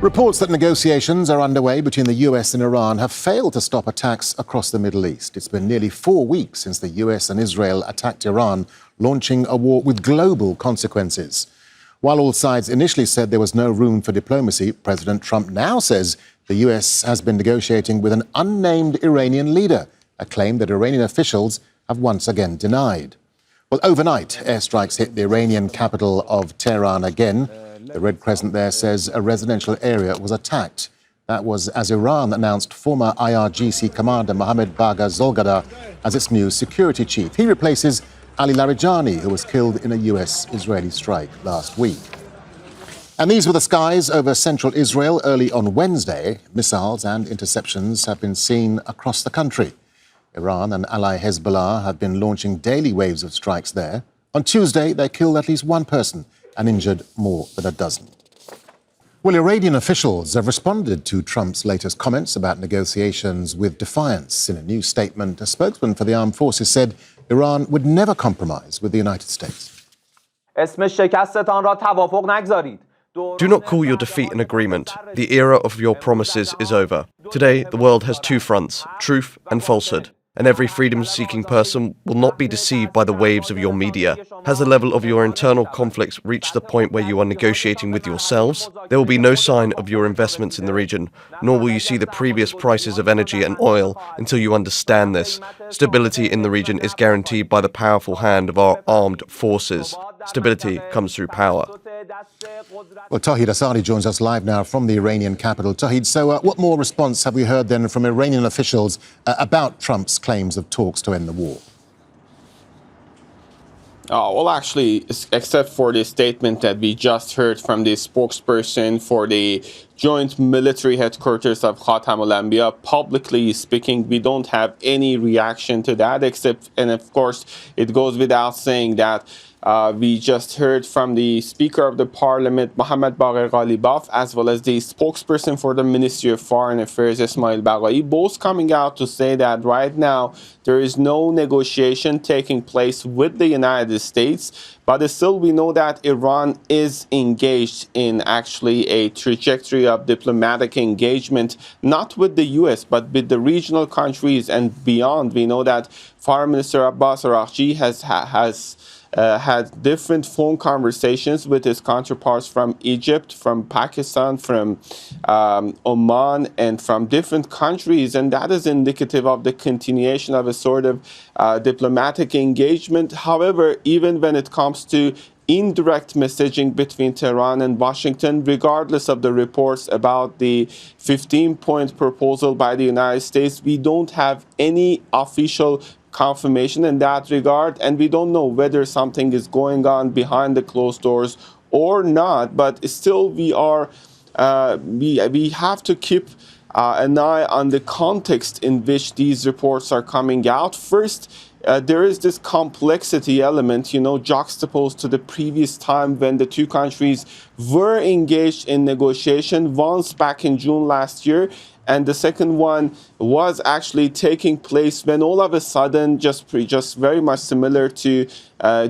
Reports that negotiations are underway between the US and Iran have failed to stop attacks across the Middle East. It's been nearly 4 weeks since the US and Israel attacked Iran, launching a war with global consequences. While all sides initially said there was no room for diplomacy, President Trump now says the US has been negotiating with an unnamed Iranian leader, a claim that Iranian officials have once again denied. Well, overnight, airstrikes hit the Iranian capital of Tehran again. The Red Crescent there says a residential area was attacked. That was as Iran announced former IRGC commander Mohammad Bagher Zolgadar as its new security chief. He replaces Ali Larijani, who was killed in a US-Israeli strike last week. And these were the skies over central Israel early on Wednesday. Missiles and interceptions have been seen across the country. Iran and ally Hezbollah have been launching daily waves of strikes there. On Tuesday, they killed at least one person and injured more than a dozen. Well, Iranian officials have responded to Trump's latest comments about negotiations with defiance. In a new statement, a spokesman for the armed forces said Iran would never compromise with the United States. Do not call your defeat an agreement. The era of your promises is over. Today, the world has two fronts, truth and falsehood. And every freedom-seeking person will not be deceived by the waves of your media. Has the level of your internal conflicts reached the point where you are negotiating with yourselves? There will be no sign of your investments in the region, nor will you see the previous prices of energy and oil until you understand this. Stability in the region is guaranteed by the powerful hand of our armed forces. Stability comes through power. Well, Tohid Asadi joins us live now from the Iranian capital. Tohid, so what more response have we heard then from Iranian officials about Trump's claims of talks to end the war? Well, actually, except for the statement that we just heard from the spokesperson for the joint military headquarters of Khatam al-Anbiya, publicly speaking, we don't have any reaction to that, except, and of course, it goes without saying that we just heard from the Speaker of the Parliament, Mohammad Bagher Ghalibaf, as well as the spokesperson for the Ministry of Foreign Affairs, Ismail Baghai, both coming out to say that right now there is no negotiation taking place with the United States, but still we know that Iran is engaged in actually a trajectory of diplomatic engagement, not with the US, but with the regional countries and beyond. We know that Foreign Minister Abbas Araghchi has had different phone conversations with his counterparts from Egypt, from Pakistan, from Oman, and from different countries. And that is indicative of the continuation of a sort of diplomatic engagement. However, even when it comes to indirect messaging between Tehran and Washington, regardless of the reports about the 15-point proposal by the United States, we don't have any official confirmation in that regard, and we don't know whether something is going on behind the closed doors or not. But still, we have to keep an eye on the context in which these reports are coming out. First, there is this complexity element, juxtaposed to the previous time when the two countries were engaged in negotiation, once back in June last year, and the second one was actually taking place when all of a sudden, just very much similar to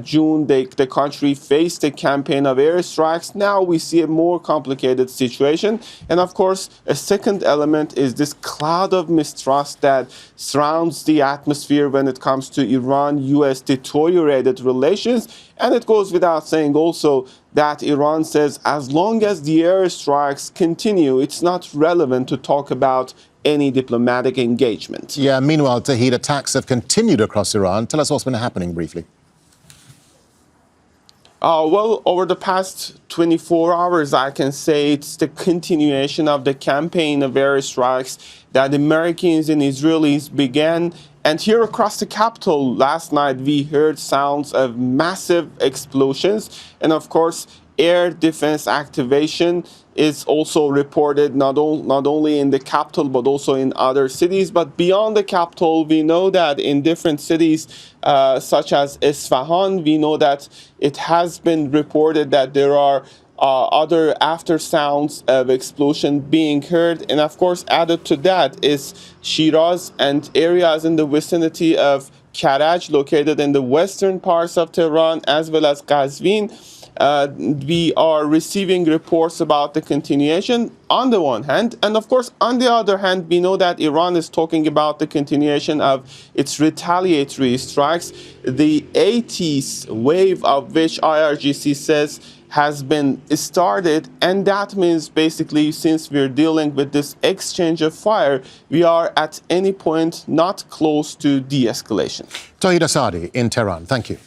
June, the country faced a campaign of airstrikes. Now we see a more complicated situation. And of course, a second element is this cloud of mistrust that surrounds the atmosphere when it comes to Iran-US deteriorated relations. And it goes without saying also that Iran says as long as the airstrikes continue, it's not relevant to talk about any diplomatic engagement. Yeah, meanwhile, Tohid, attacks have continued across Iran. Tell us what's been happening briefly. Well, over the past 24 hours, I can say it's the continuation of the campaign of airstrikes that Americans and Israelis began. And here across the capital, last night, we heard sounds of massive explosions. And of course, air defense activation is also reported not only in the capital, but also in other cities. But beyond the capital, we know that in different cities, such as Isfahan, we know that it has been reported that there are other after sounds of explosion being heard. And of course, added to that is Shiraz and areas in the vicinity of Karaj, located in the western parts of Tehran, as well as Qazvin. We are receiving reports about the continuation on the one hand, and of course, on the other hand, we know that Iran is talking about the continuation of its retaliatory strikes, the 80th wave of which IRGC says has been started, and that means basically, since we're dealing with this exchange of fire, we are at any point not close to de-escalation. Tohid Asadi in Tehran, thank you.